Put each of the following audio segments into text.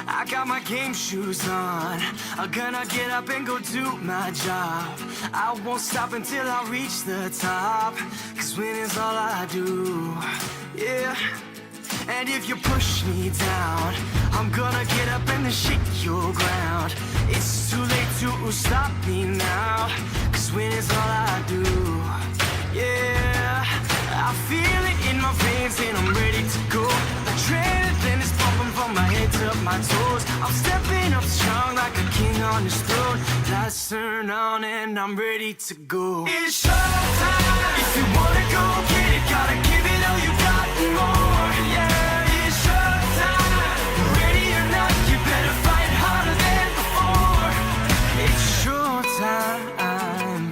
I got my game shoes on. I'm gonna get up and go do my job. I won't stop until I reach the top, 'cause winning's all I do, yeah. And if you push me down, I'm gonna get up and then shake your ground. It's too late to stop me now, 'cause winning's all I do, yeah. I feel it in my veins and I'm ready to go. Adrenaline is pumping from my head to my toes. I'm stepping up strong like a king on his throne. Lights turn on and I'm ready to go. It's showtime. If you wanna go get it, gotta give it all you got and more. Yeah, it's showtime. Ready or not, you better fight harder than before. It's showtime.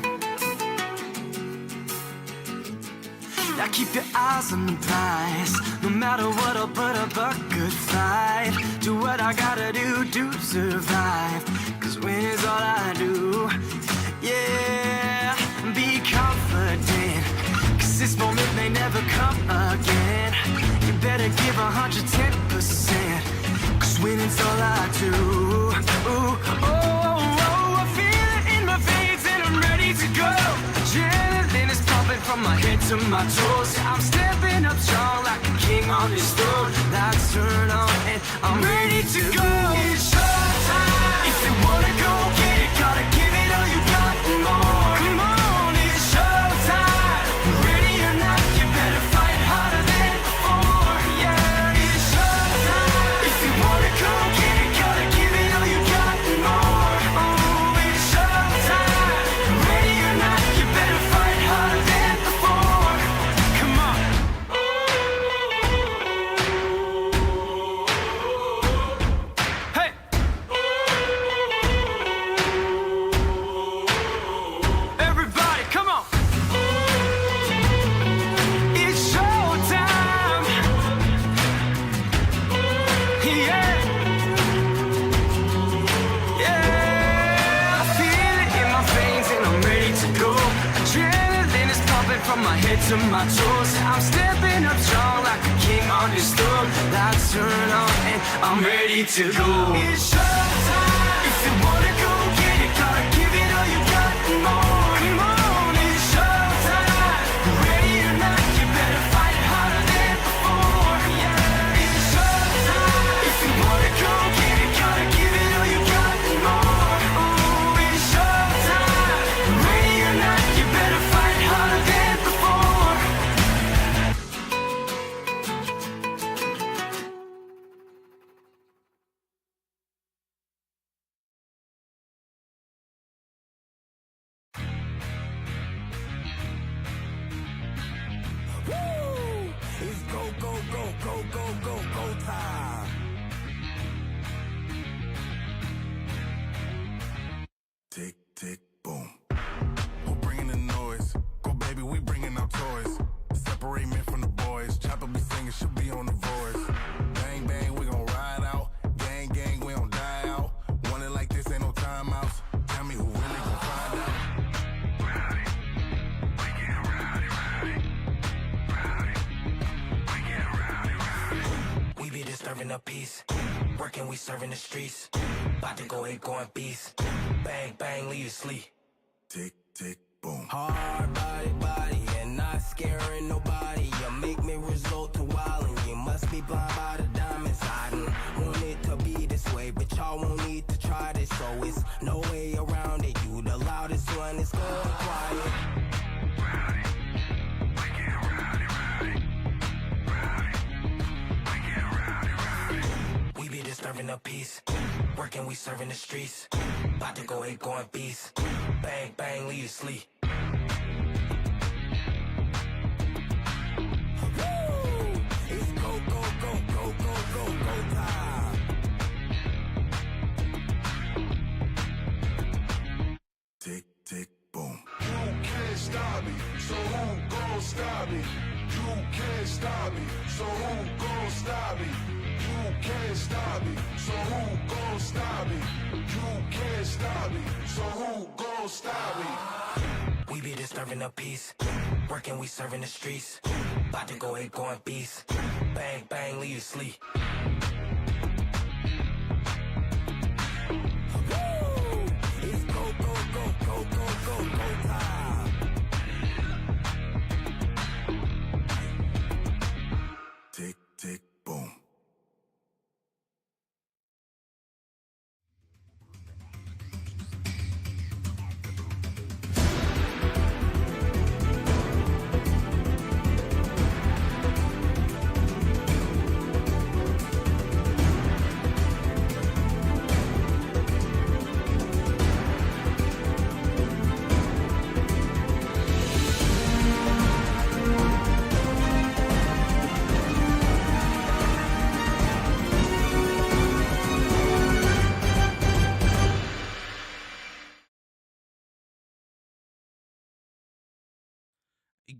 Now keep your eyes on the prize. No matter what, I'll put up a good fight. Do what I gotta do to survive, 'cause winning's all I do, yeah. Be confident, 'cause this moment may never come again. You better give 110%, 'cause winning's all I do. Ooh, oh, oh, oh, I feel it in my veins and I'm ready to go. Adrenaline is pumping from my head to my toes. I'm stepping up strong like a king on his throne. Lights turn on and I'm ready to go. It's showtime. If you wanna go get it, gotta give it all you got and more. Come on, it's showtime. Ready or not, you better fight harder than before. Yeah, it's showtime. If you wanna go get it, gotta give it all you got and more. Oh, it's showtime. Ready or not, you better fight harder than before. Come on. Hey. Everybody, come on. It's showtime. Yeah. Yeah. I feel it in my veins and I'm ready to go. Adrenaline is pumping from my head to my toes. I'm stepping up strong like a king on his throne. Lights turn on and I'm ready to go. It's showtime. If you wanna go get it, gotta give it all you got and more. Come on, it's showtime. Ready or not, you better fight harder than before. Yeah, it's showtime. If you wanna go get it, gotta give it all you got and more. Oh, it's showtime. Ready or not, you better fight harder than before. Woo! It's go, go, go, go, go, go, go time. Tick, tick, boom. Who bringing the noise? Go, baby, we bringing our toys. Separate men from the boys. Chopper be singing, she'll be on the voice. Bang, bang, we gon' ride out. Gang, gang, we don't die out. Want it like this, ain't no timeouts. Tell me who really gon' find out. Rowdy, we get rowdy, rowdy. Rowdy, we get rowdy, rowdy. We be disturbing the peace. Working, we serving the streets. About to go eight, going beast. Bang, bang, leave you sleep. Tick, tick, boom. Hard body, body, and not scaring nobody. You make me resort to wildin'. You must be blind by the diamonds. I don't want it to be this way, but y'all won't need to try this. So it's no way around it. You the loudest one, it's going quiet. Rowdy, we get rowdy, rowdy. Rowdy, we get rowdy, rowdy. We be disturbing the peace. Working, we serving the streets. About to go eight, going beast. Bang, bang, leave you sleep. Woo! It's go, go, go, go, go, go, go time. Tick, tick, boom. You can't stop me, so who gon' stop me? You can't stop me, so who gon' stop me? You can't stop me, so who gon' stop me? You can't stop me, so who gon' stop me? We be disturbing the peace. Working, we serving the streets. About to go eight, going beast. Bang, bang, leave you sleep.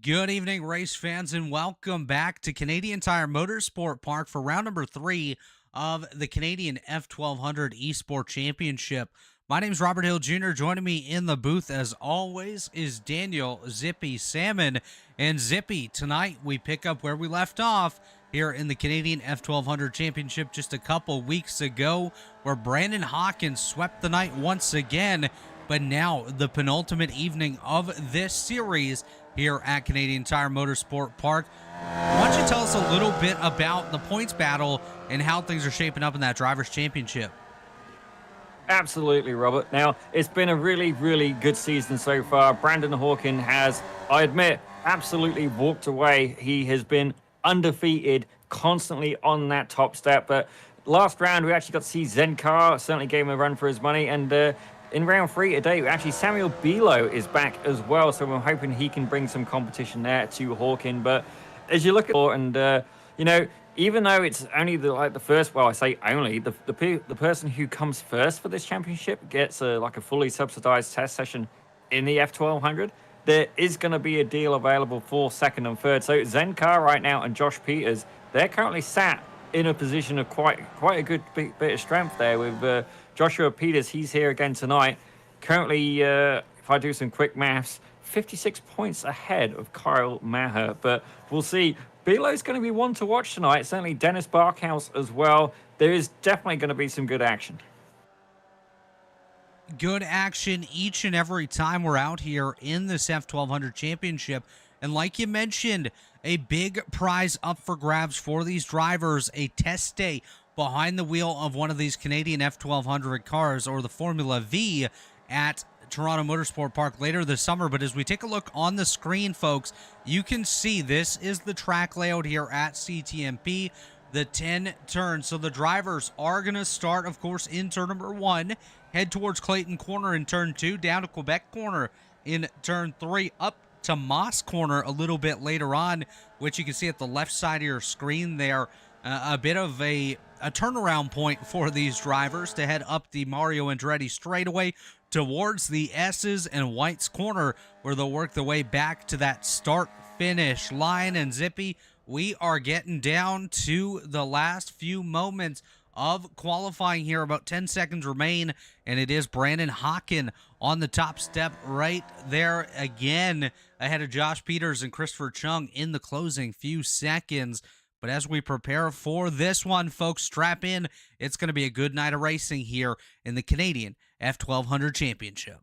Good evening, race fans, and welcome back to Canadian Tire Motorsport Park for round number 3 of the Canadian F1200 eSports Championship. My name is Robert Hill Jr. Joining me in the booth, as always, is Daniel Zippy Salmon. And Zippy, tonight we pick up where we left off here in the Canadian F1200 Championship just a couple weeks ago, where Brandon Hawkins swept the night once again. But now the penultimate evening of this series here at Canadian Tire Motorsport Park. Why don't you tell us a little bit about the points battle and how things are shaping up in that Drivers' Championship? Absolutely, Robert. Now, it's been a really, really good season so far. Brandon Hawkins has, I admit, absolutely walked away. He has been undefeated, constantly on that top step. But last round, we actually got to see Zenkar, certainly gave him a run for his money. And in round 3 today, actually Samuel Bilo is back as well. So I'm hoping he can bring some competition there to Hawkins. But as you look at and even though it's only the first, well, I say only, the person who comes first for this championship gets a fully subsidized test session in the F1200. There is going to be a deal available for second and third. So Zenkar right now and Josh Peters, they're currently sat in a position of quite a good bit of strength there with Joshua Peters. He's here again tonight. Currently, if I do some quick maths, 56 points ahead of Kyle Maher. But we'll see. Bilo's going to be one to watch tonight. Certainly Dennis Barkhouse as well. There is definitely going to be some good action. Good action each and every time we're out here in this F1200 Championship. And like you mentioned, a big prize up for grabs for these drivers, a test day behind the wheel of one of these Canadian F1200 cars, or the Formula V, at Toronto Motorsport Park later this summer. But as we take a look on the screen, folks, you can see this is the track layout here at CTMP, the 10 turns. So the drivers are going to start, of course, in turn number 1, head towards Clayton Corner in turn 2, down to Quebec Corner in turn 3, up to Moss Corner a little bit later on, which you can see at the left side of your screen there. A bit of a turnaround point for these drivers to head up the Mario Andretti straightaway towards the S's and White's Corner, where they'll work their way back to that start-finish line. And Zippy, we are getting down to the last few moments of qualifying here. About 10 seconds remain, and it is Brandon Hawkins on the top step right there again, ahead of Josh Peters and Christopher Chung in the closing few seconds. But as we prepare for this one, folks, strap in. It's going to be a good night of racing here in the Canadian F1200 Championship.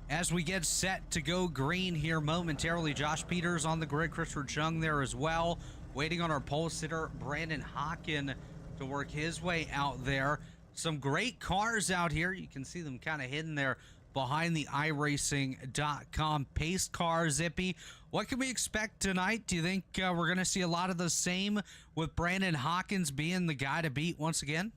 As we get set to go green here momentarily, Josh Peters on the grid, Christopher Chung there as well, waiting on our pole sitter Brandon Hawkins to work his way out there. Some great cars out here. You can see them kind of hidden there behind the iRacing.com pace car. Zippy, what can we expect tonight? Do you think we're going to see a lot of the same with Brandon Hawkins being the guy to beat once again?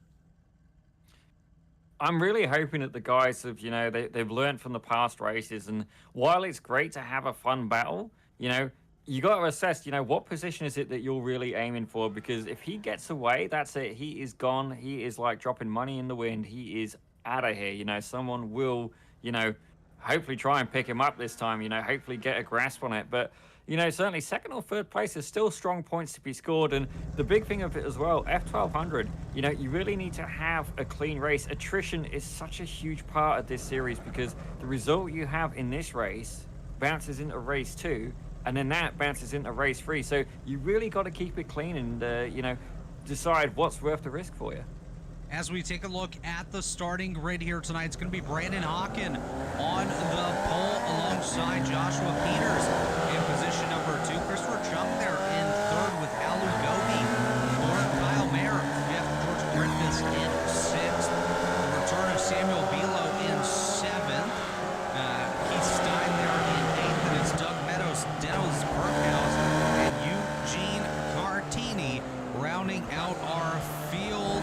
I'm really hoping that the guys have, they've learned from the past races. And while it's great to have a fun battle, you got to assess, what position is it that you're really aiming for? Because if he gets away, that's it. He is gone. He is like dropping money in the wind. He is out of here. Someone will, hopefully try and pick him up this time, hopefully get a grasp on it. But, certainly second or third place is still strong points to be scored. And the big thing of it as well, F1200, you really need to have a clean race. Attrition is such a huge part of this series, because the result you have in this race bounces into race 2, and then that bounces into race 3. So you really got to keep it clean and, decide what's worth the risk for you. As we take a look at the starting grid here tonight, it's going to be Brandon Hawkins on the pole alongside Joshua Peters in position number 2. Christopher Chung there in third with Alu Gobi. Fourth, Kyle Mayer. Fifth, George Griffiths in sixth. The return of Samuel Bilo in seventh. Keith Stein there in eighth. And it's Doug Meadows, Dennis Burkhouse, and Eugene Cartini rounding out our field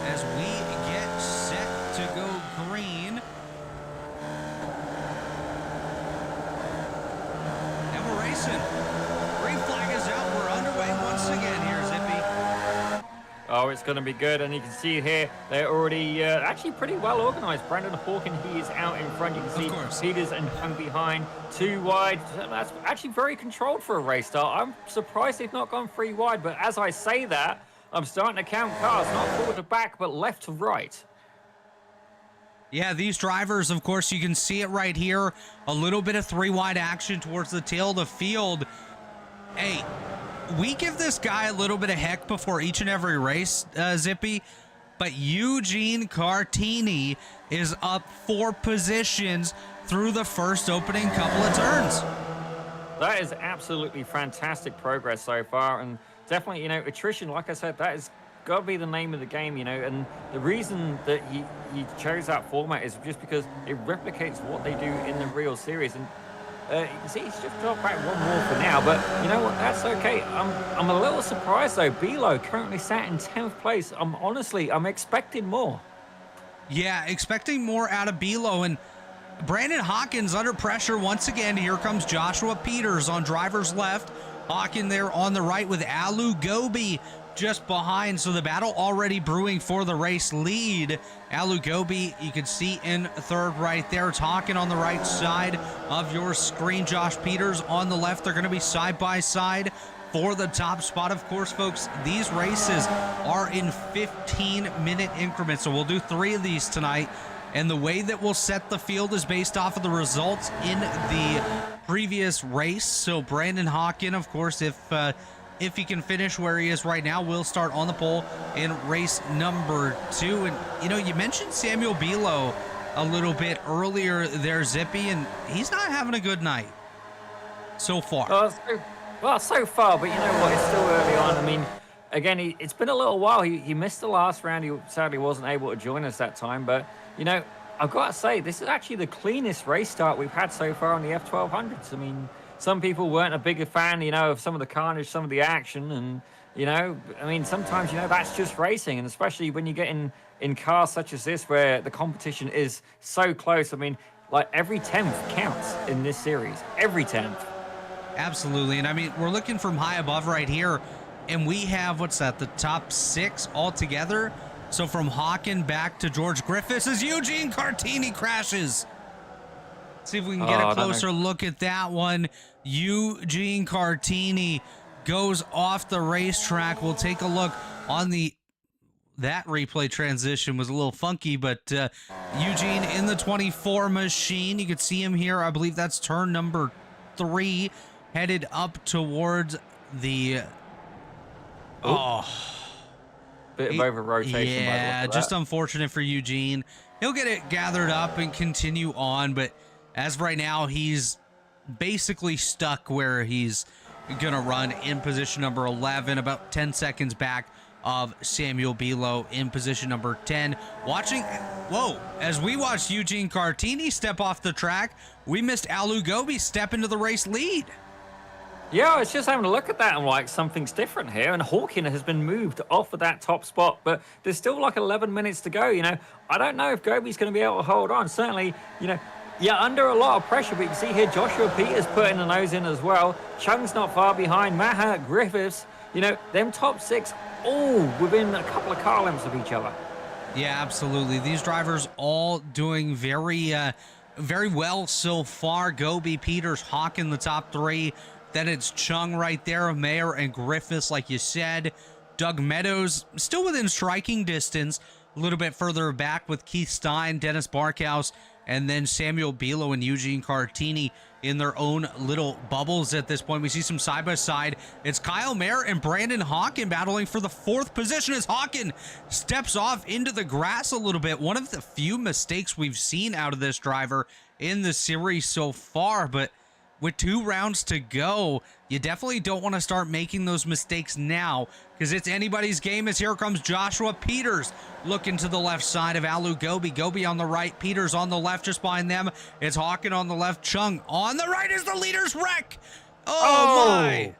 as we get set to go green. Oh, it's going to be good. And you can see here, they're already actually pretty well organized. Brandon Hawkin, he is out in front. You can see Peters and Young behind, 2 wide. That's actually very controlled for a race start. I'm surprised they've not gone 3 wide. But as I say that, I'm starting to count cars, not forward to back, but left to right. Yeah, these drivers, of course, you can see it right here. A little bit of 3 wide action towards the tail of the field. Hey, we give this guy a little bit of heck before each and every race, Zippy, but Eugene Cartini is up 4 positions through the first opening couple of turns. That is absolutely fantastic progress so far, and definitely, attrition, like I said, that is got to be the name of the game, and the reason that he chose that format is just because it replicates what they do in the real series. And you can see he's just dropped back 1 more for now, but you know what, that's okay. I'm a little surprised though. Bilo currently sat in 10th place. I'm expecting more. Yeah, expecting more out of Bilo, and Brandon Hawkins under pressure once again. Here comes Joshua Peters on driver's left. Hawkin there on the right with Alu Gobi just behind, so the battle already brewing for the race lead. Alu Gobi, you can see in 3rd right there. It's Hawkin on the right side of your screen. Josh Peters on the left. They're going to be side by side for the top spot. Of course, folks, these races are in 15-minute increments, so we'll do 3 of these tonight. And the way that we'll set the field is based off of the results in the previous race. So Brandon Hawkin, of course, if he can finish where he is right now, will start on the pole in race number 2. And, you mentioned Samuel Bilo a little bit earlier there, Zippy, and he's not having a good night so far. So far, but you know what? It's still early on. I mean, again, it's been a little while. He missed the last round. He sadly wasn't able to join us that time. But, I've got to say, this is actually the cleanest race start we've had so far on the F1200s. I mean, some people weren't a bigger fan, of some of the carnage, some of the action. And, sometimes, that's just racing. And especially when you get in cars such as this where the competition is so close. I mean, like every 10th counts in this series. Every 10th. Absolutely. And, we're looking from high above right here. And we have, the top 6 altogether. So from Hawkin back to George Griffiths as Eugene Cartini crashes. See if we can get a closer look at that one. Eugene Cartini goes off the racetrack. We'll take a look on that replay transition was a little funky, but Eugene in the 24 machine. You can see him here. I believe that's turn number 3, headed up towards the... Bit of over rotation. Yeah, just unfortunate for Eugene. He'll get it gathered up and continue on, but as of right now, he's basically stuck where he's going to run in position number 11, about 10 seconds back of Samuel Bilo in position number 10. As we watched Eugene Cartini step off the track, we missed Alu Gobi step into the race lead. Yeah, I was just having a look at that and like something's different here. And Hawkin has been moved off of that top spot, but there's still like 11 minutes to go. I don't know if Gobi's going to be able to hold on. Certainly, you're under a lot of pressure, but you can see here Joshua Peters putting the nose in as well. Chung's not far behind. Maha, Griffiths, them top 6 all within a couple of car lengths of each other. Yeah, absolutely. These drivers all doing very well so far. Gobi, Peters, Hawkin, the top 3. Then it's Chung right there, Mayer and Griffiths, like you said. Doug Meadows still within striking distance, a little bit further back with Keith Stein, Dennis Barkhouse, and then Samuel Bilo and Eugene Cartini in their own little bubbles at this point. We see some side-by-side. It's Kyle Mayer and Brandon Hawkin battling for the 4th position as Hawkin steps off into the grass a little bit. One of the few mistakes we've seen out of this driver in the series so far, but with 2 rounds to go, you definitely don't want to start making those mistakes now because it's anybody's game as here comes Joshua Peters looking to the left side of Alu Gobi. Gobi on the right, Peters on the left just behind them. It's Hawkin on the left, Chung on the right is the leader's wreck. Oh my.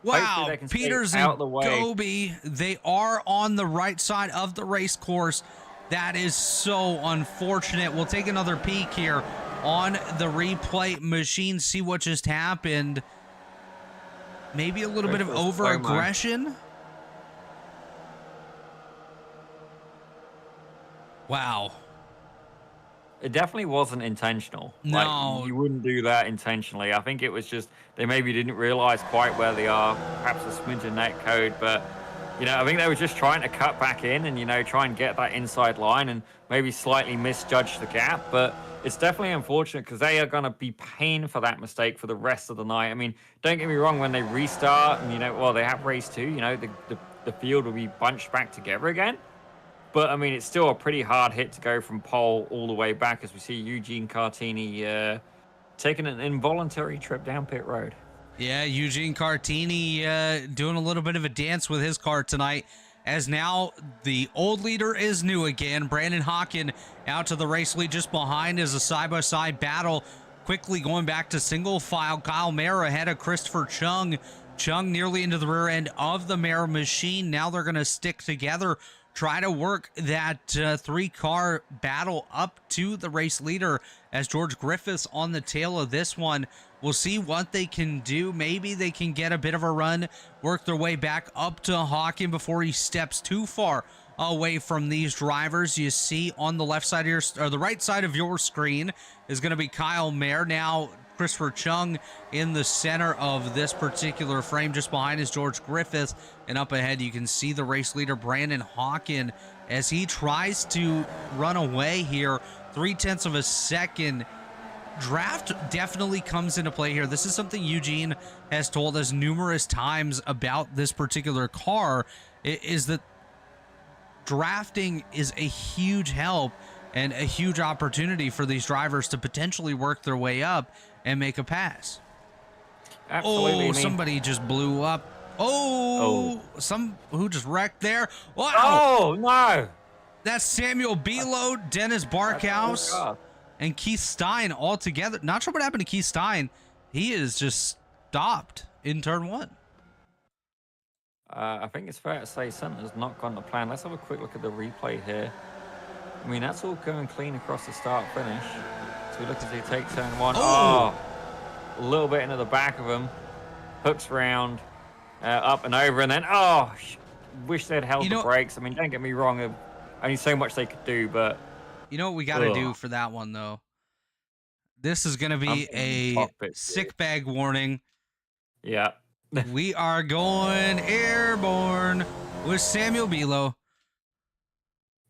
Wow, Peters and Gobi, they are on the right side of the race course. That is so unfortunate. We'll take another peek here on the replay machine, see what just happened. Maybe a little bit of over-aggression. Wow. It definitely wasn't intentional. Like, No. you wouldn't do that intentionally. I think it was just they maybe didn't realize quite where they are, perhaps a smidge of net code, but I think they were just trying to cut back in and, try and get that inside line and maybe slightly misjudge the gap. But it's definitely unfortunate because they are going to be paying for that mistake for the rest of the night. I mean, don't get me wrong, when they restart and, well, they have race 2, the field will be bunched back together again. But, I mean, it's still a pretty hard hit to go from pole all the way back as we see Eugene Cartini taking an involuntary trip down pit road. Yeah, Eugene Cartini doing a little bit of a dance with his car tonight, as now the old leader is new again. Brandon Hawken out to the race lead just behind as a side-by-side battle. Quickly going back to single file. Kyle Mayer ahead of Christopher Chung. Chung nearly into the rear end of the Mayer machine. Now they're going to stick together, try to work that 3-car battle up to the race leader as George Griffiths on the tail of this one. We'll see what they can do. Maybe they can get a bit of a run, work their way back up to Hawken before he steps too far away from these drivers. You see on the left side of your, or the right side of your screen is going to be Kyle Mayer. Now Christopher Chung in the center of this particular frame. Just behind is George Griffiths, and up ahead you can see the race leader Brandon Hawken as he tries to run away here. 0.3 of a second. Draft definitely comes into play here. This is something Eugene has told us numerous times about this particular car, is that drafting is a huge help and a huge opportunity for these drivers to potentially work their way up and make a pass. Absolutely. Oh, somebody just blew up. Some who just wrecked there. Wow. Oh, no. That's Samuel Belo, Dennis Barkhouse, and Keith Stein all together. Not sure what happened to Keith Stein. He is just stopped in turn 1. I think it's fair to say something's not gone to plan. Let's have a quick look at the replay here. I mean, that's all going clean across the start finish. So we look as he takes turn 1. Oh, a little bit into the back of him. Hooks round, up and over, and then, wish they'd held the brakes. I mean, don't get me wrong, only so much they could do, but... You know what we got to do for that one, though? This is going to be a sick bag warning. Yeah. We are going airborne with Samuel Belo.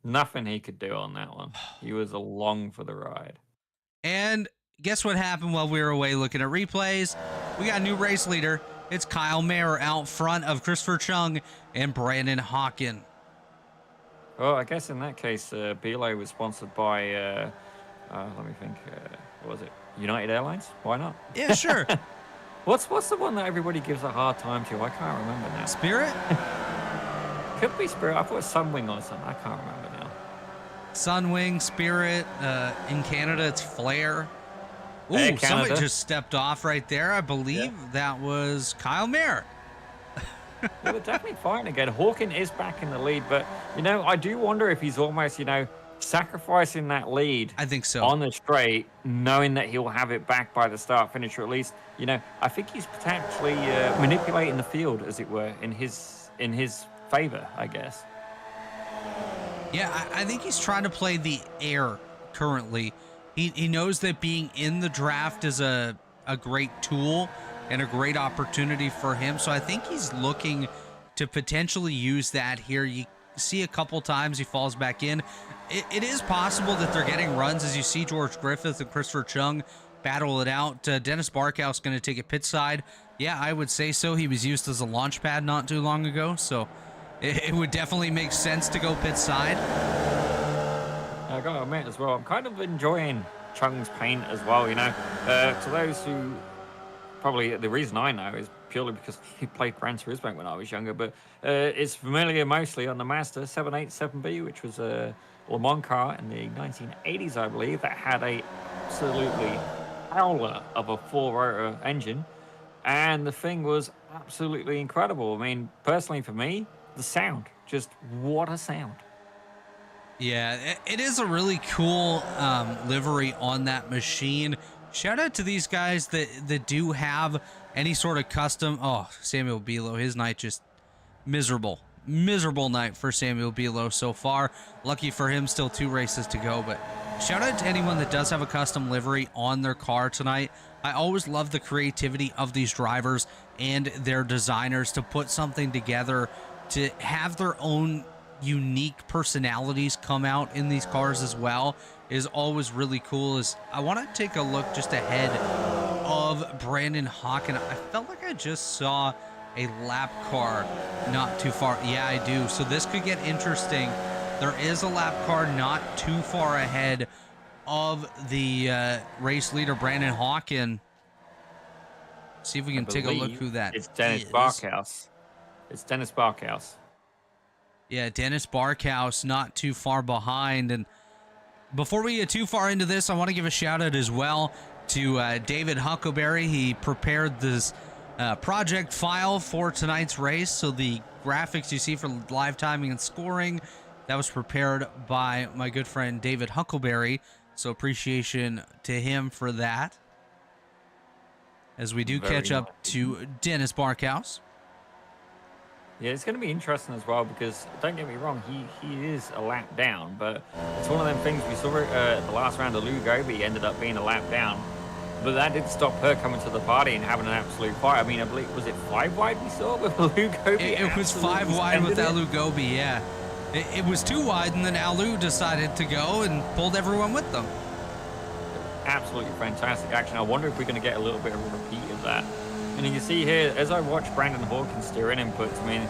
Nothing he could do on that one. He was along for the ride. And guess what happened while we were away looking at replays? We got a new race leader. It's Kyle Mayer out front of Christopher Chung and Brandon Hawken. Well, I guess in that case, Belo was sponsored by, let me think, what was it? United Airlines? Why not? Yeah, sure. What's the one that everybody gives a hard time to? I can't remember now. Spirit? Could be Spirit. I thought it was Sunwing or something. I can't remember now. Sunwing, Spirit. In Canada, it's Flair. Ooh, somebody just stepped off right there. I believe that was Kyle Mayer. They were definitely fighting again. Hawken is back in the lead, but, I do wonder if he's almost, sacrificing that lead. I think so. On the straight, knowing that he'll have it back by the start finish, or at least, I think he's potentially manipulating the field, as it were, in his favor, I guess. Yeah, I think he's trying to play the air currently. He knows that being in the draft is a great tool and a great opportunity for him. So I think he's looking to potentially use that here. You see a couple times he falls back in. It is possible that they're getting runs, as you see George Griffith and Christopher Chung battle it out. Dennis Barkhouse going to take a pit side. Yeah, I would say so. He was used as a launch pad not too long ago, so it would definitely make sense to go pit side. I got to admit as well, I'm kind of enjoying Chung's paint as well, To those who, probably the reason I know is purely because he played Gran Turismo when I was younger, but it's familiar mostly on the Mazda 787B, which was a Le Mans car in the 1980s, I believe, that had a absolutely howler of a 4-rotor engine, and the thing was absolutely incredible. I mean, personally for me, the sound, just what a sound. Yeah, it is a really cool livery on that machine. Shout out to these guys that do have any sort of custom. Oh, Samuel Belo, his night just miserable. miserable night for Samuel Belo so far. Lucky for him, still 2 races to go, but shout out to anyone that does have a custom livery on their car tonight. I always love the creativity of these drivers and their designers to put something together to have their own unique personalities come out in these cars as well is always really cool. Is I want to take a look just ahead of Brandon Hawken. I felt like I just saw a lap car not too far. Yeah, I do. So this could get interesting. There is a lap car not too far ahead of the race leader, Brandon Hawken. See if we can take a look who that is. It's Dennis Barkhouse. It's Dennis Barkhouse. Yeah, Dennis Barkhouse not too far behind. And before we get too far into this, I want to give a shout out as well to David Huckleberry. He prepared this project file for tonight's race. So the graphics you see for live timing and scoring, that was prepared by my good friend David Huckleberry. So appreciation to him for that. As we do catch up to Dennis Barkhouse. Yeah, it's going to be interesting as well because, don't get me wrong, he is a lap down, but it's one of them things we saw the last round of Lou Gobi ended up being a lap down, but that did stop her coming to the party and having an absolute fight. I mean, I believe, was it 5 wide we saw with Lou Gobi? It was 5 wide with Lou Gobi, yeah. It was 2 wide, and then Alu decided to go and pulled everyone with them. Absolutely fantastic action. I wonder if we're going to get a little bit of a repeat of that. And you can see here, as I watch Brandon Hawkins steering inputs, I mean,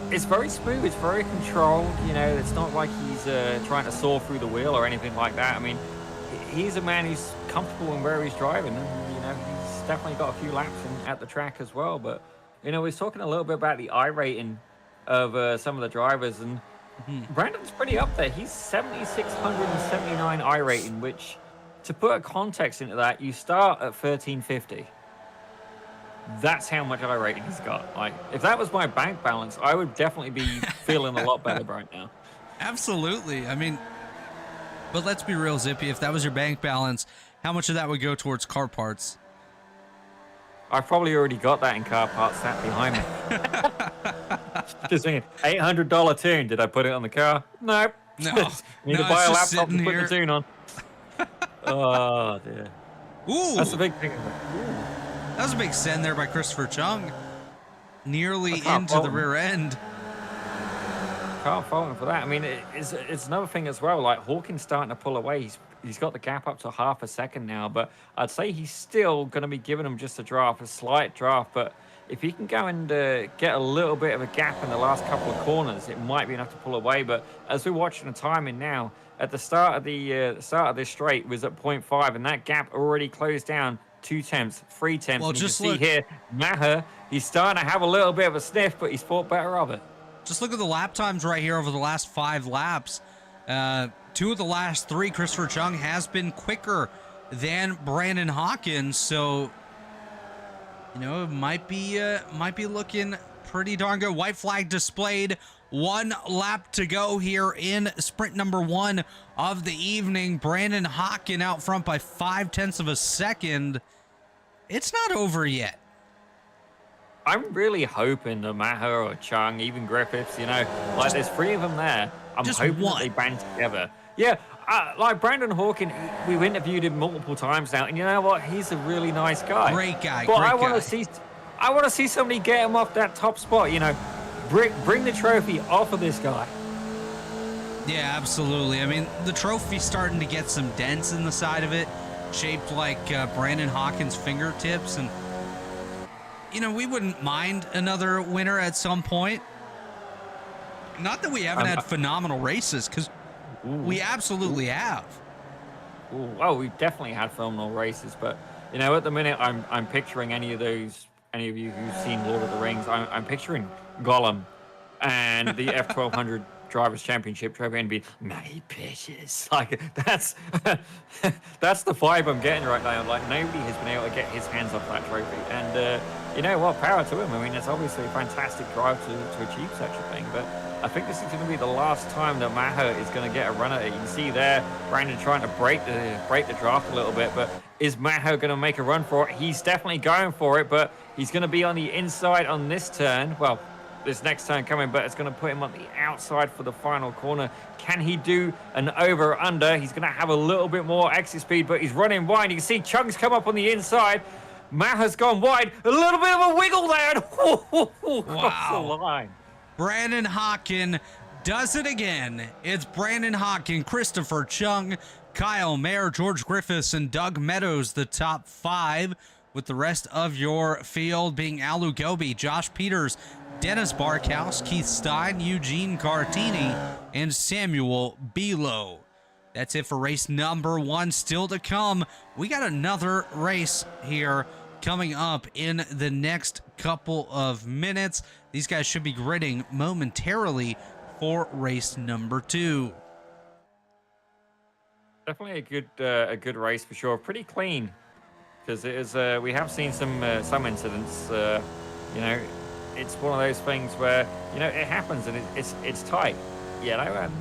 it's very smooth, it's very controlled, you know, it's not like he's trying to saw through the wheel or anything like that. I mean, he's a man who's comfortable in where he's driving, and, you know, he's definitely got a few laps at the track as well. But, you know, we're talking a little bit about the I rating of some of the drivers, and Brandon's pretty up there. He's 7,679 I rating, which, to put a context into that, you start at 1350. That's how much I rating he's got. Like, if that was my bank balance, I would definitely be feeling a lot better right now. Absolutely. I mean, but let's be real, Zippy. If that was your bank balance, how much of that would go towards car parts? I've probably already got that in car parts sat behind me. Just thinking, $800 tune. Did I put it on the car? Nope. No. Need to buy a laptop and put the tune on. Oh, dear. Ooh. That's the big thing. That was a big send there by Christopher Chung. Nearly into the rear end. Can't fault him for that. I mean, it's another thing as well. Like, Hawkins starting to pull away. He's got the gap up to half a second now, but I'd say he's still going to be giving him just a slight draft. But if he can go and get a little bit of a gap in the last couple of corners, it might be enough to pull away. But as we're watching the timing now, at the start of this straight was at 0.5, and that gap already closed down 2 tenths, 3 tenths. Well, and just you can see here, Maher, he's starting to have a little bit of a sniff, but he's thought better of it. Just look at the lap times right here over the last 5 laps. 2 of the last 3, Christopher Chung has been quicker than Brandon Hawkins, so you know it might be looking pretty darn good. White flag displayed. 1 lap to go here in sprint number 1 of the evening. Brandon Hawken out front by 0.5 of a second. It's not over yet. I'm really hoping that Maher or Chung, even Griffiths, you know, like there's 3 of them there. I'm hoping that they band together. Yeah, like Brandon Hawken, we've interviewed him multiple times now, and you know what? He's a really nice guy. Great guy. But great I want to see somebody get him off that top spot. You know, bring the trophy off of this guy. Yeah, absolutely. I mean, the trophy's starting to get some dents in the side of it, shaped like Brandon Hawkins' fingertips, and you know, we wouldn't mind another winner at some point. Not that we haven't had phenomenal races, because we absolutely have. Oh, we've definitely had phenomenal races, but you know, at the minute, I'm picturing any of you who've seen Lord of the Rings, I'm picturing Gollum and the F1200 Drivers' Championship trophy and be my precious. Like that's that's the vibe I'm getting right now. Like nobody has been able to get his hands off that trophy, and you know what? Power to him. I mean, it's obviously a fantastic drive to achieve such a thing, but I think this is going to be the last time that Maher is going to get a run at it. You can see there, Brandon trying to break the draft a little bit, but is Maher going to make a run for it? He's definitely going for it, but he's going to be on the inside on this turn. Well, this next turn coming, but it's going to put him on the outside for the final corner. Can he do an over or under? He's going to have a little bit more exit speed, but he's running wide. You can see Chung's come up on the inside. Matt has gone wide. A little bit of a wiggle there. Across the line. Brandon Hawken does it again. It's Brandon Hawken, Christopher Chung, Kyle Mayer, George Griffiths, and Doug Meadows, the top 5, with the rest of your field being Alu Gobi, Josh Peters, Dennis Barkhouse, Keith Stein, Eugene Cartini, and Samuel Belo. That's it for race number 1. Still to come, we got another race here coming up in the next couple of minutes. These guys should be gridding momentarily for race number 2. Definitely a good race for sure. Pretty clean, because it is. We have seen some incidents. It's one of those things where it happens and it's tight. And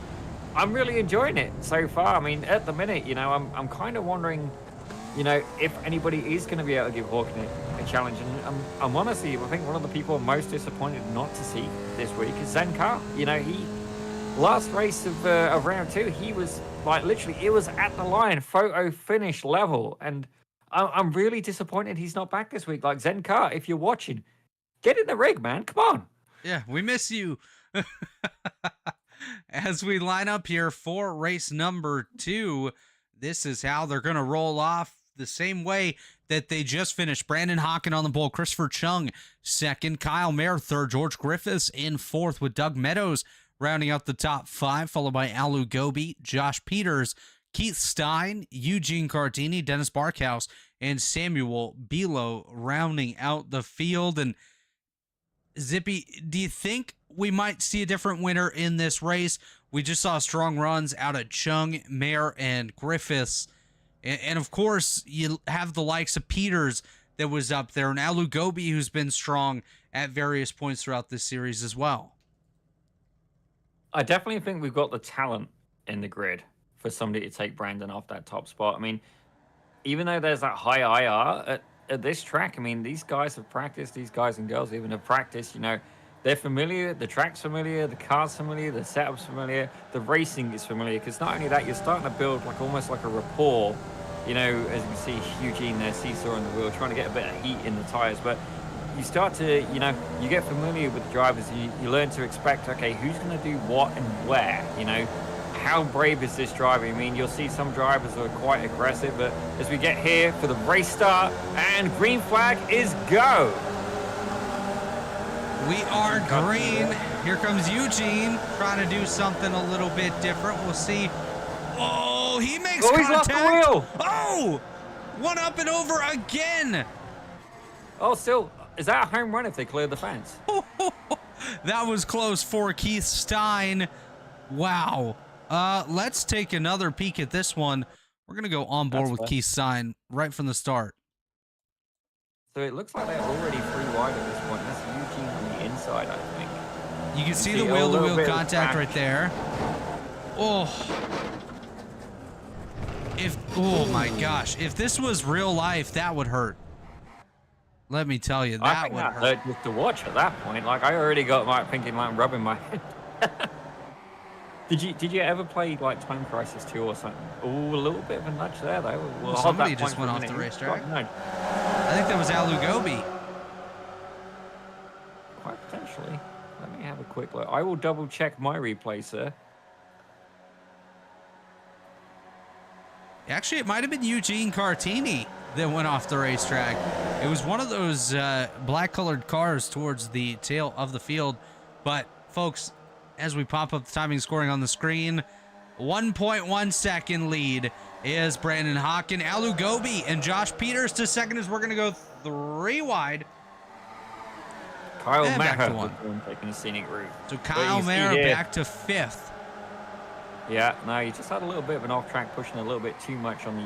I'm really enjoying it so far. I mean, at the minute, I'm kind of wondering, if anybody is going to be able to give Hawken a challenge. And I'm honestly, I think one of the people I'm most disappointed not to see this week is Zen Car. He last race of round 2, he was like literally, it was at the line, photo finish level, and I'm really disappointed he's not back this week. Like, Zen Car, if you're watching, get in the rig, man. Come on. Yeah, we miss you. As we line up here for race number 2, this is how they're going to roll off, the same way that they just finished. Brandon Hawken on the pole, Christopher Chung second, Kyle Mayer third, George Griffiths in fourth, with Doug Meadows rounding out the top 5, followed by Alu Gobi, Josh Peters, Keith Stein, Eugene Cartini, Dennis Barkhouse, and Samuel Belo rounding out the field. And Zippy, do you think we might see a different winner in this race? We just saw strong runs out of Chung, Mayer, and Griffiths. And of course, you have the likes of Peters that was up there, and Alu Gobi, who's been strong at various points throughout this series as well. I definitely think we've got the talent in the grid for somebody to take Brandon off that top spot. I mean, even though there's that high IR at this track, I mean, these guys have practiced, these guys and girls even have practiced, they're familiar, the track's familiar, the car's familiar, the setup's familiar, the racing is familiar, because not only that, you're starting to build almost like a rapport, as you can see Eugene there, seesaw on the wheel, trying to get a bit of heat in the tires, but you start to, you get familiar with the drivers, and you learn to expect, okay, who's going to do what and where, how brave is this driver? I mean, you'll see some drivers are quite aggressive, but as we get here for the race start, and green flag is go. We are green. Here comes Eugene trying to do something a little bit different. We'll see. Oh, he makes contact. He's lost the wheel. Oh, one up and over again. Oh, still, is that a home run if they cleared the fence? That was close for Keith Stein. Wow. Let's take another peek at this one. We're going to go on board with Keith Stein right from the start. So it looks like they're already 3 wide at this point. That's Eugene on the inside, I think. You can see the wheel-to-wheel contact right there. Oh. Oh my gosh. If this was real life, that would hurt. Let me tell you, that would hurt. Just to watch at that point. Like, I already got my thinking, like, rubbing my head. Did you ever play like Time Crisis 2 or something? Oh, a little bit of a nudge there though. Well, somebody just went off the racetrack. I think that was Alu Gobi. Quite potentially. Let me have a quick look. I will double check my replay, sir. Actually, it might have been Eugene Cartini that went off the racetrack. It was one of those black-colored cars towards the tail of the field. But, folks, as we pop up the timing scoring on the screen, 1.1 second lead is Brandon Hawken, Alu Gobi, and Josh Peters to second as we're going to go 3 wide. Kyle Mayer taking a scenic route. So Kyle Mayer back to 5th. Yeah, no, he just had a little bit of an off-track, pushing a little bit too much on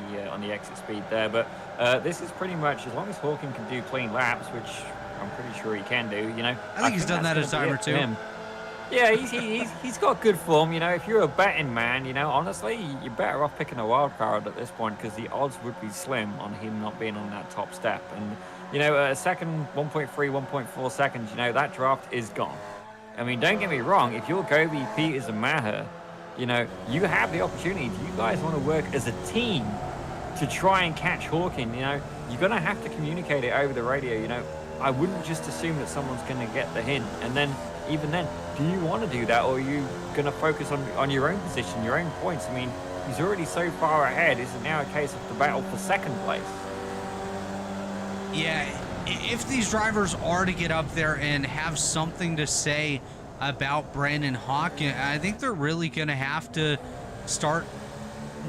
the exit speed there. But this is pretty much, as long as Hawken can do clean laps, which I'm pretty sure he can do, I think he's done that a time or two. Yeah, he's got good form. If you're a betting man, honestly, you're better off picking a wild card at this point, because the odds would be slim on him not being on that top step. And a second, 1.3, 1.4 seconds, that draft is gone. I mean, don't get me wrong. If you're Gobi, Peters, and Maher, you know, you have the opportunity. If you guys want to work as a team to try and catch Hawkin, you know, you're going to have to communicate it over the radio. You know, I wouldn't just assume that someone's going to get the hint. And then, even then, do you want to do that, or are you going to focus on your own position, your own points? I mean, he's already so far ahead. Is it now a case of the battle for second place? Yeah, if these drivers are to get up there and have something to say about Brandon Hawkin, I think they're really going to have to start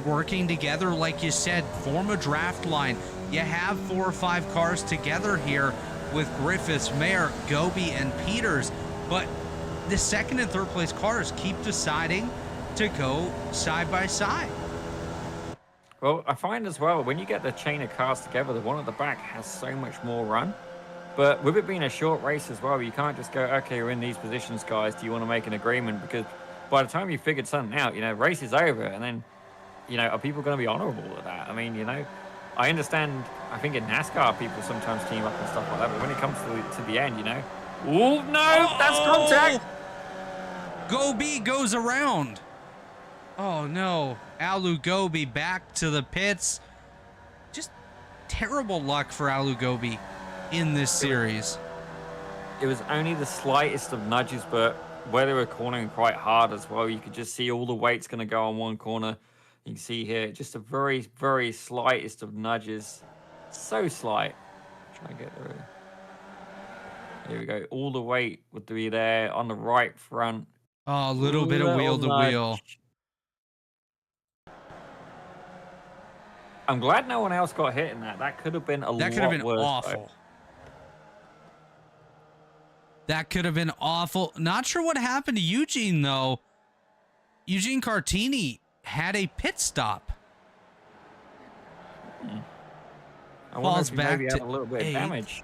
working together. Like you said, form a draft line. You have 4 or 5 cars together here with Griffiths, Mayer, Gobi, and Peters, but the second and third place cars keep deciding to go side by side. Well, I find as well, when you get the chain of cars together, the one at the back has so much more run. But with it being a short race as well, you can't just go, okay, we're in these positions, guys. Do you want to make an agreement? Because by the time you figured something out, you know, race is over. And then, you know, are people going to be honorable with that? I mean, you know, I understand, I think in NASCAR, people sometimes team up and stuff like that. But when it comes to the end, you know, oh, no, that's contact. Gobi goes around. Oh, no. Alu Gobi back to the pits. Just terrible luck for Alu Gobi in this series. It was only the slightest of nudges, but where they were cornering quite hard as well, you could just see all the weight's going to go on one corner. You can see here, just a very, very slightest of nudges. So slight. Try and get through. Here we go. All the weight would be there on the right front. Oh, a little bit of wheel to wheel. I'm glad no one else got hit in that. That could have been a lot worse. That could have been worse, awful. though. That could have been awful. Not sure what happened to Eugene, though. Eugene Cartini had a pit stop. I wonder Falls if he back maybe to had a little bit of 8th. damage.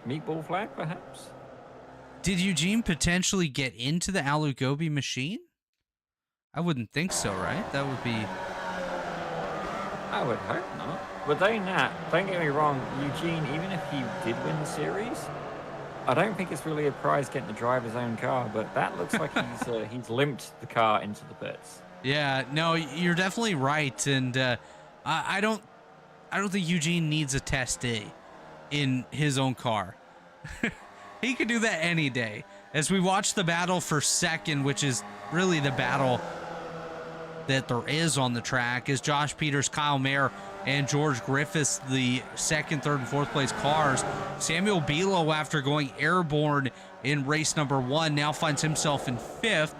Meatball flag, perhaps? Did Eugene potentially get into the Alu Gobi machine? I wouldn't think so, right? That would be... I would hope not. But don't get me wrong, Eugene, even if he did win the series, I don't think it's really a prize getting to drive his own car, but that looks like he's limped the car into the pits. Yeah, no, you're definitely right, and I don't think Eugene needs a test day in his own car. He could do that any day. As we watch the battle for second, which is really the battle that there is on the track, is Josh Peters, Kyle Mayer, and George Griffiths, the second, third, and fourth place cars. Samuel Bilo, after going airborne in race number 1, now finds himself in 5th.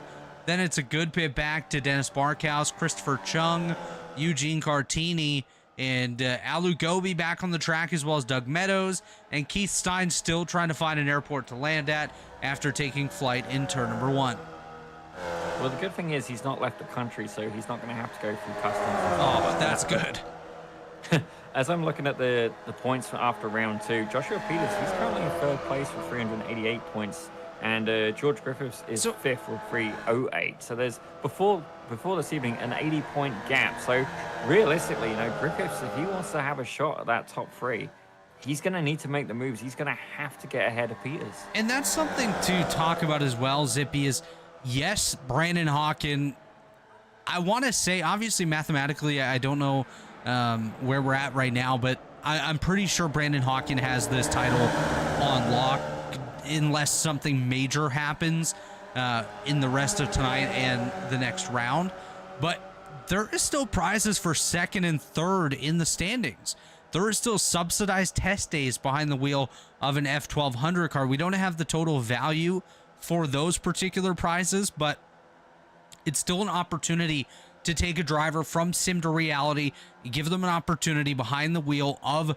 Then it's a good pit back to Dennis Barkhouse, Christopher Chung, Eugene Cartini, and Alu Gobi back on the track, as well as Doug Meadows, and Keith Stein still trying to find an airport to land at after taking flight in turn number 1. Well, the good thing is he's not left the country, so he's not going to have to go through customs. Oh, that's good. As I'm looking at the points after round 2, Joshua Peters, he's currently in 3rd place with 388 points, and George Griffiths is 5th with 308. So there's, before this evening, an 80-point gap. So realistically, you know, Griffiths, if he wants to have a shot at that top 3, he's going to need to make the moves. He's going to have to get ahead of Peters. And that's something to talk about as well, Zippy, is yes, Brandon Hawkin, I want to say, obviously mathematically, I don't know where we're at right now, but I'm pretty sure Brandon Hawkin has this title on lock unless something major happens in the rest of tonight and the next round. But there is still prizes for second and third in the standings. There is still subsidized test days behind the wheel of an F1200 car. We don't have the total value for those particular prizes, but it's still an opportunity to take a driver from sim to reality, give them an opportunity behind the wheel of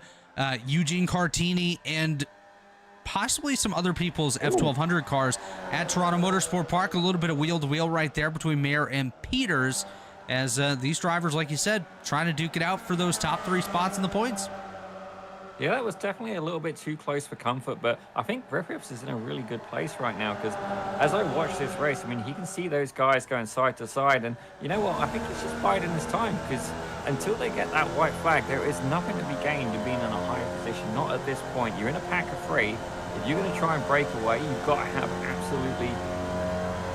Eugene Cartini and possibly some other people's F1200 cars at Toronto Motorsport Park. A little bit of wheel to wheel right there between Mayer and Peters, as these drivers, like you said, trying to duke it out for those top 3 spots in the points. Yeah, that was definitely a little bit too close for comfort, but I think Griffiths is in a really good place right now, because as I watch this race, I mean, he can see those guys going side to side, and you know what, I think he's just biding his time, because until they get that white flag, there is nothing to be gained in being in a higher position, not at this point. You're in a pack of 3. If you're going to try and break away, you've got to have absolutely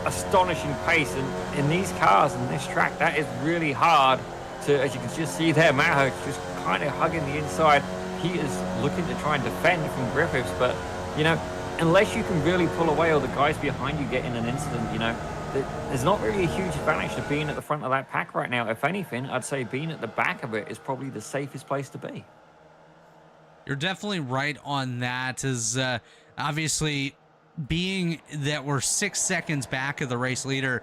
astonishing pace. And in these cars and this track, that is really hard to, as you can just see there, Maho just kind of hugging the inside. He is looking to try and defend from Griffiths, but, you know, unless you can really pull away or the guys behind you get in an incident, you know, there's not really a huge advantage to being at the front of that pack right now. If anything, I'd say being at the back of it is probably the safest place to be. You're definitely right on that. Is obviously being that we're 6 seconds back of the race leader.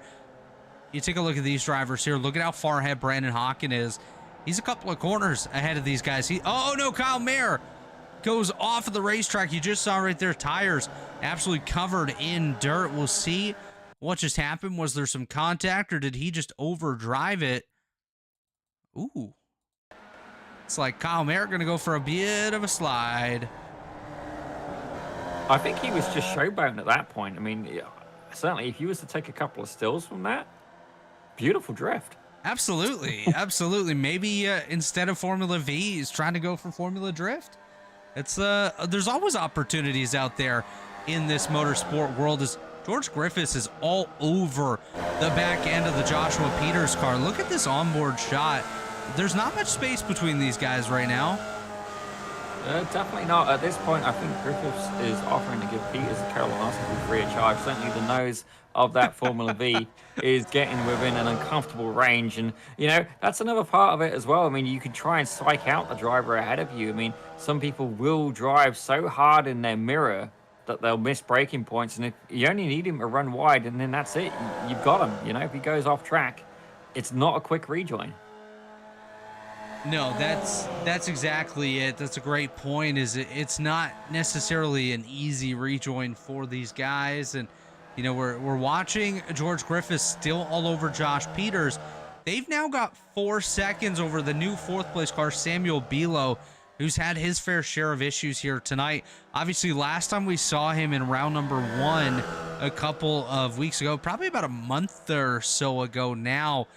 You take a look at these drivers here. Look at how far ahead Brandon Hawken is. He's a couple of corners ahead of these guys. Oh no, Kyle Mayer goes off of the racetrack. You just saw right there, tires absolutely covered in dirt. We'll see what just happened. Was there some contact, or did he just overdrive it? Ooh. It's like Kyle Mayer going to go for a bit of a slide. I think he was just showboating at that point. I mean, yeah, certainly if he was to take a couple of stills from that, beautiful drift. Absolutely. Absolutely. Maybe instead of Formula V, he's trying to go for Formula Drift. It's there's always opportunities out there in this motorsport world. As George Griffiths is all over the back end of the Joshua Peters car. Look at this onboard shot. There's not much space between these guys right now. Definitely not. At this point, I think Griffiths is offering to give Peters a colonoscopy free of charge. Certainly the nose of that Formula V is getting within an uncomfortable range. And, you know, that's another part of it as well. I mean, you can try and psych out the driver ahead of you. I mean, some people will drive so hard in their mirror that they'll miss braking points. And if you only need him to run wide, and then that's it. You've got him. You know, if he goes off track, it's not a quick rejoin. No, that's exactly it. That's a great point. It's not necessarily an easy rejoin for these guys. And, you know, we're watching George Griffiths still all over Josh Peters. They've now got 4 seconds over the new fourth place car, Samuel Bilo, who's had his fair share of issues here tonight. Obviously, last time we saw him in round number 1 a couple of weeks ago, probably about a month or so ago now,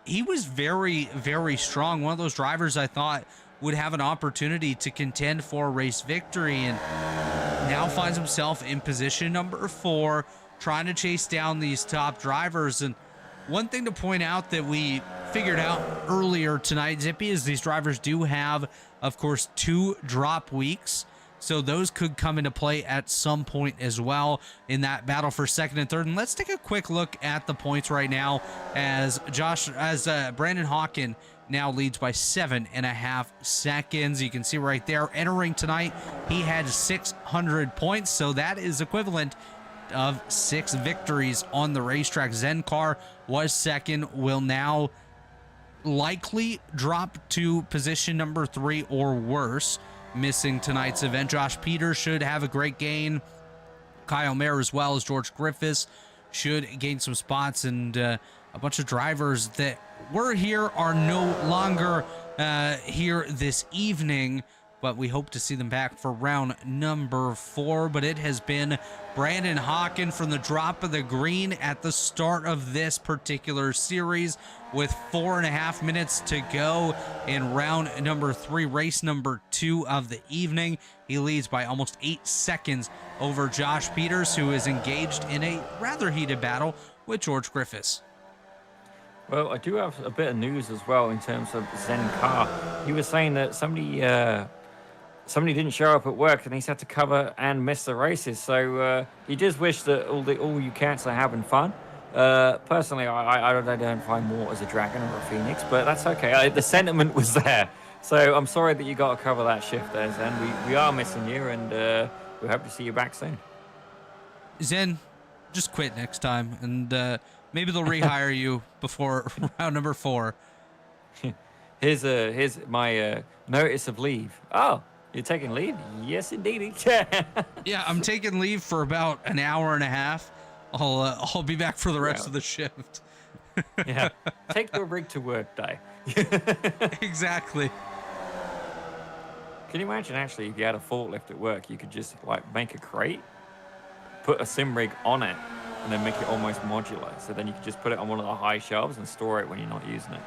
he was very, very strong. One of those drivers I thought would have an opportunity to contend for a race victory, and now finds himself in position number 4, trying to chase down these top drivers. And one thing to point out that we figured out earlier tonight, Zippy, is these drivers do have, of course, 2 drop weeks. So those could come into play at some point as well in that battle for second and third. And let's take a quick look at the points right now as Brandon Hawken now leads by 7.5 seconds. You can see right there, entering tonight, he had 600 points. So that is equivalent of 6 victories on the racetrack. Zenkar was second, will now likely drop to position number 3 or worse, missing tonight's event. Josh Peters should have a great gain. Kyle Mayer, as well as George Griffiths, should gain some spots. And a bunch of drivers that were here are no longer here this evening, but we hope to see them back for round number 4. But it has been Brandon Hawken from the drop of the green at the start of this particular series, with 4.5 minutes to go in round number 3, race number 2 of the evening. He leads by almost 8 seconds over Josh Peters, who is engaged in a rather heated battle with George Griffiths. Well, I do have a bit of news as well in terms of Zen Carr. He was saying that somebody didn't show up at work and he's had to cover and miss the races. So he just wished that all you cats are having fun. Personally, I don't find more as a dragon or a phoenix, but that's okay. The sentiment was there. So I'm sorry that you got to cover that shift there, Zen. We are missing you, and we hope to see you back soon. Zen, just quit next time, and maybe they'll rehire you before round number 4. Here's my notice of leave. Oh, you're taking leave? Yes, indeed. Yeah, I'm taking leave for about an hour and a half. I'll be back for the rest of the shift. Yeah, take the rig to work day. Exactly. Can you imagine, actually, if you had a forklift at work, you could just like make a crate, put a sim rig on it, and then make it almost modular. So then you could just put it on one of the high shelves and store it when you're not using it.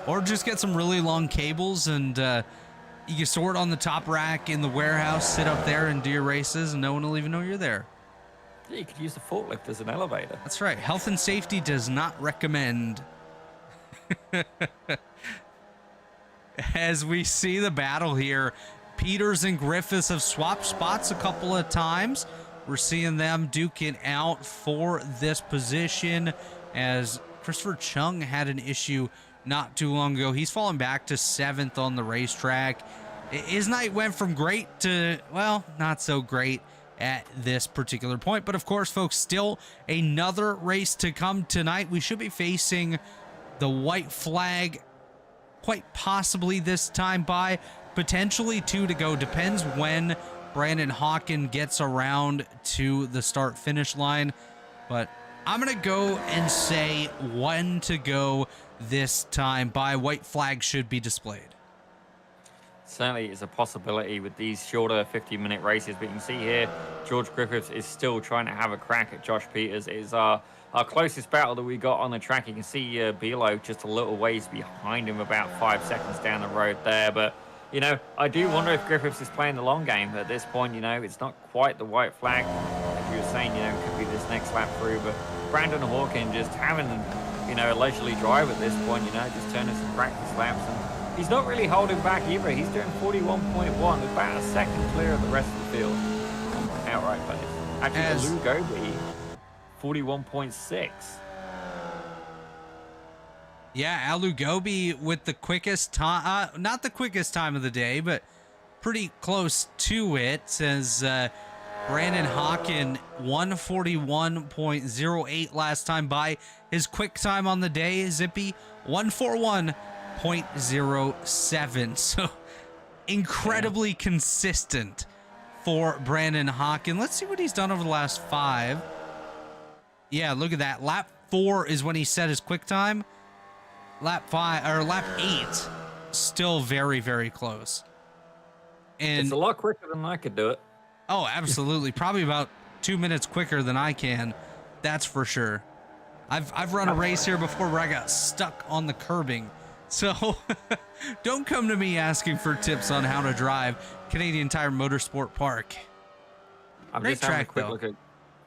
Or just get some really long cables and you can store it on the top rack in the warehouse, sit up there and do your races, and no one will even know you're there. Yeah, you could use the forklift as an elevator. That's right. Health and safety does not recommend. As we see the battle here, Peters and Griffiths have swapped spots a couple of times. We're seeing them duke it out for this position as Christopher Chung had an issue not too long ago. He's fallen back to 7th on the racetrack. His night went from great to, well, not so great at this particular point. But of course, folks, still another race to come tonight. We should be facing the white flag quite possibly this time by, potentially 2 to go. Depends when Brandon Hawken gets around to the start finish line. But I'm going to go and say 1 to go this time by. White flag should be displayed. Certainly is a possibility with these shorter 50-minute races. But you can see here, George Griffiths is still trying to have a crack at Josh Peters. It is our closest battle that we got on the track. You can see Bilo just a little ways behind him, about 5 seconds down the road there. But, you know, I do wonder if Griffiths is playing the long game at this point. You know, it's not quite the white flag. As you were saying, you know, it could be this next lap through. But Brandon Hawken just having, you know, a leisurely drive at this point, you know, just turning some practice laps. And he's not really holding back either. He's doing 41.1, about a second clear of the rest of the field. Outright pace. Actually, Lou Gobi, 41.6. Yeah, Alu Gobi with the quickest time, not the quickest time of the day, but pretty close to it. Says Brandon Hawken, 141.08 last time by. His quick time on the day, Zippy, 141.07. So incredibly consistent for Brandon Hawken. Let's see what he's done over the last 5. Yeah, look at that. Lap 4 is when he set his quick time. Lap 8, still very, very close. And it's a lot quicker than I could do it. Oh, absolutely. Probably about 2 minutes quicker than I can. That's for sure. I've run a race here before where I got stuck on the curbing. So don't come to me asking for tips on how to drive Canadian Tire Motorsport Park. I'm Great just having a track, quick though. look at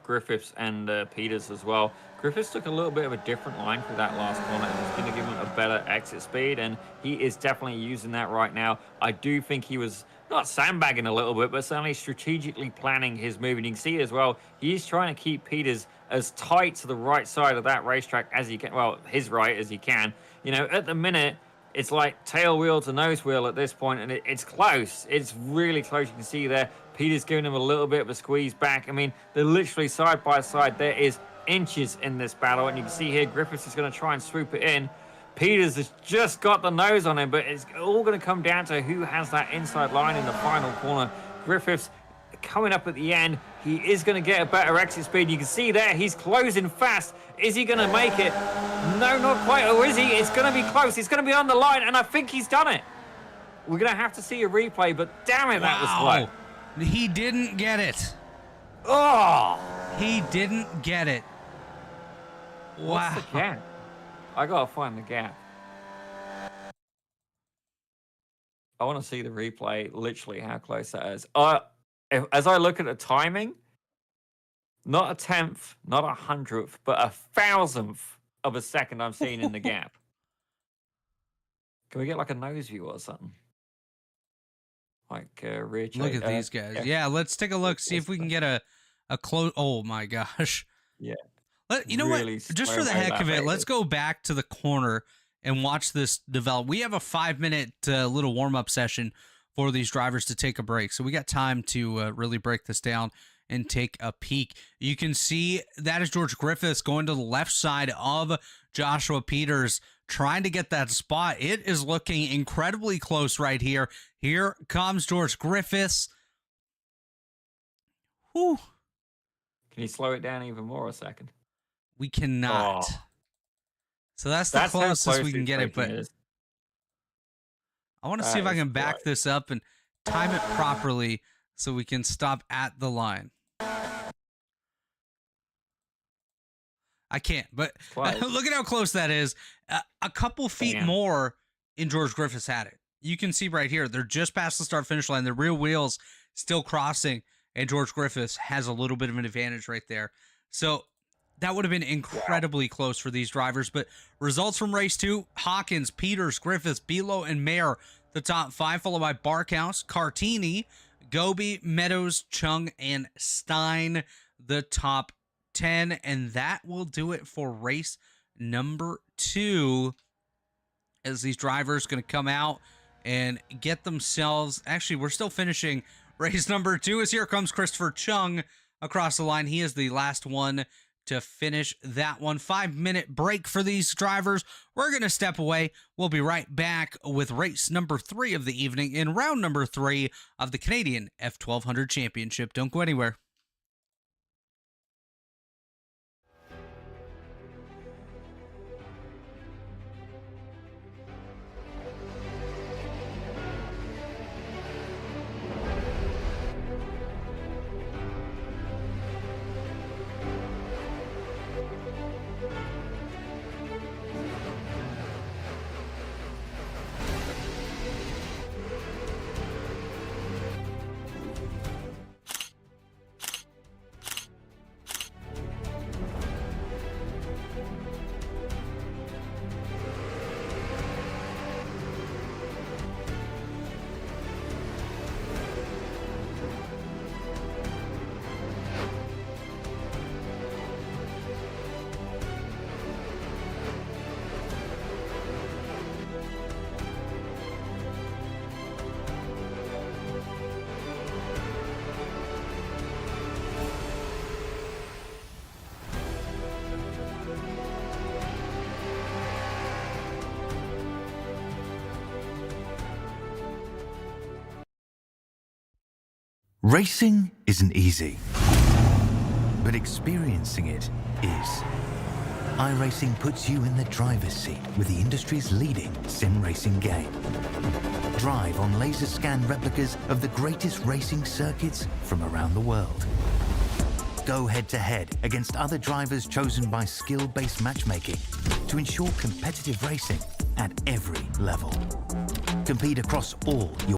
Griffiths and Peters as well. Griffiths took a little bit of a different line through that last corner, and it's going to give him a better exit speed, and he is definitely using that right now. I do think he was not sandbagging a little bit, but certainly strategically planning his move. And you can see as well, he's trying to keep Peters as tight to the right side of that racetrack as he can, well, his right as he can. You know, at the minute, it's like tail wheel to nose wheel at this point, and it's close. It's really close. You can see there, Peters giving him a little bit of a squeeze back. I mean, they're literally side by side. There is inches in this battle, and you can see here Griffiths is going to try and swoop it in. Peters has just got the nose on him, but it's all going to come down to who has that inside line in the final corner. Griffiths coming up at the end. He is going to get a better exit speed. You can see there, he's closing fast. Is he going to make it? No, not quite. Or is he? It's going to be close. It's going to be on the line, and I think he's done it. We're going to have to see a replay, but damn it, that was slow. He didn't get it. Oh! He didn't get it. Wow. What's the gap? I gotta find the gap. I want to see the replay, literally how close that is. As I look at the timing, not a 10th, not a 100th, but a 1,000th of a second I'm seeing in the gap. Can we get like a nose view or something? Like rear check. Look at these guys. Yeah, let's take a look, see if we can get a close. Oh my gosh. Yeah. You know Really what? Just slow for the way heck that of it, way. let's go back to the corner and watch this develop. We have a 5-minute little warm-up session for these drivers to take a break. So we got time to really break this down and take a peek. You can see that is George Griffiths going to the left side of Joshua Peters, trying to get that spot. It is looking incredibly close right here. Here comes George Griffiths. Whew. Can you slow it down even more a second? We cannot. Oh. So that's the That's how closest close we can he's get it, but making it. I want to see if I can back this up and time it properly so we can stop at the line. I can't, but Close. look at how close that is. A couple feet Damn. more and George Griffiths had it. You can see right here, they're just past the start-finish line. The rear wheels still crossing, and George Griffiths has a little bit of an advantage right there. So that would have been incredibly close for these drivers. But results from race 2, Hawkins, Peters, Griffiths, Belo, and Mayer, the top 5, followed by Barkhouse, Cartini, Gobi, Meadows, Chung, and Stein, the top 10. And that will do it for race number 2, as these drivers going to come out and get themselves... Actually, we're still finishing race number 2, as here comes Christopher Chung across the line. He is the last one to finish that one. 5-minute break for these drivers. We're going to step away. We'll be right back with race number 3 of the evening in round number 3 of the Canadian F1200 Championship. Don't go anywhere. Racing isn't easy, but experiencing it is. iRacing puts you in the driver's seat with the industry's leading sim racing game. Drive on laser scan replicas of the greatest racing circuits from around the world. Go head-to-head against other drivers chosen by skill-based matchmaking to ensure competitive racing at every level. Compete across all your